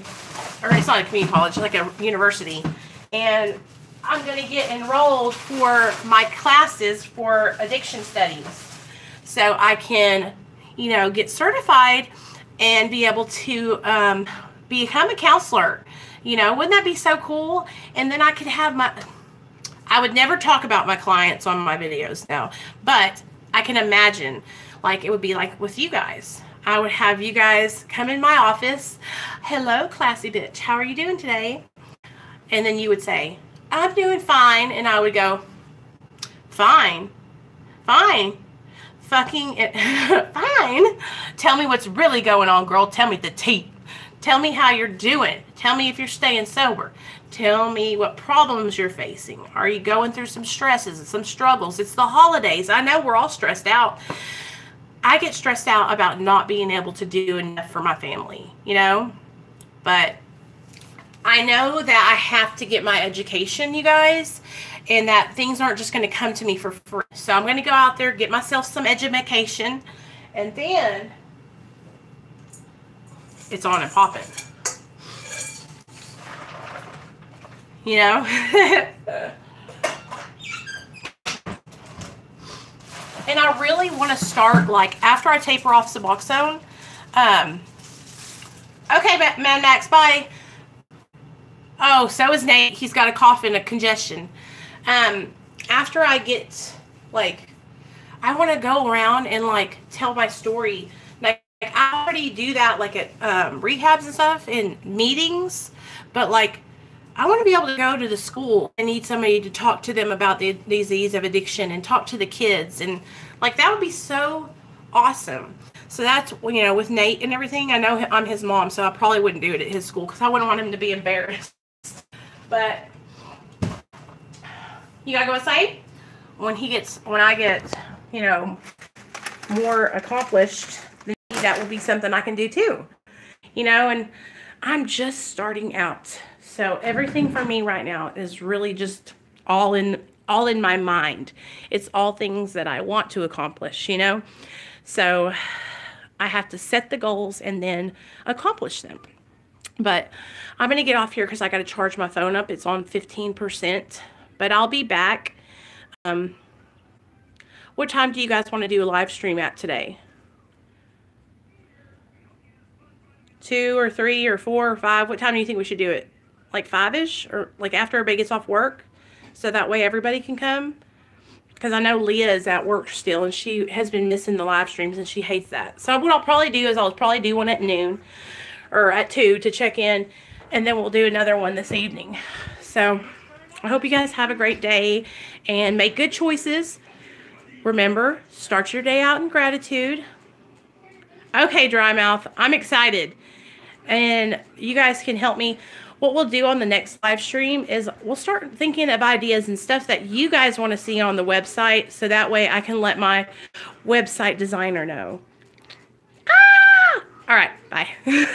or it's not a community college, it's like a university, and I'm going to get enrolled for my classes for addiction studies, so I can, you know, get certified and be able to become a counselor. You know, wouldn't that be so cool? And then I could have I would never talk about my clients on my videos now, but I can imagine, like, it would be like with you guys. I would have you guys come in my office. Hello, classy bitch. How are you doing today? And then you would say, I'm doing fine. And I would go, fine, fine, fucking fine. Tell me what's really going on, girl. Tell me the tea. Tell me how you're doing. Tell me if you're staying sober. Tell me what problems you're facing. Are you going through some stresses and some struggles? It's the holidays. I know we're all stressed out. I get stressed out about not being able to do enough for my family, you know? But I know that I have to get my education, you guys, and that things aren't just going to come to me for free. So I'm going to go out there, get myself some education, and then it's on and popping. You know? And I really want to start, like, after I taper off Suboxone. Okay, Man Max, bye. Oh, so is Nate. He's got a cough and a congestion. After I get, like, I want to go around and, like, tell my story. Like, I already do that, like, at rehabs and stuff, in meetings. But, like, I want to be able to go to the school and need somebody to talk to them about the disease of addiction and talk to the kids. And, like, that would be so awesome. So that's, you know, with Nate and everything, I know I'm his mom, so I probably wouldn't do it at his school because I wouldn't want him to be embarrassed. But you gotta go inside? When I get, you know, more accomplished, then that will be something I can do too. You know, and I'm just starting out. So everything for me right now is really just all in my mind. It's all things that I want to accomplish, you know? So I have to set the goals and then accomplish them. But I'm going to get off here because I got to charge my phone up. It's on 15%, but I'll be back. What time do you guys want to do a live stream at today? 2 or 3 or 4 or 5? What time do you think we should do it? like 5-ish, or like after everybody gets off work, so that way everybody can come. Because I know Leah is at work still, and she has been missing the live streams, and she hates that. So what I'll probably do is I'll probably do one at noon or at 2 to check in, and then we'll do another one this evening. So I hope you guys have a great day and make good choices. Remember, start your day out in gratitude. Okay, Dry Mouth, I'm excited. And you guys can help me. What we'll do on the next live stream is we'll start thinking of ideas and stuff that you guys want to see on the website, so that way I can let my website designer know. Ah! All right, bye.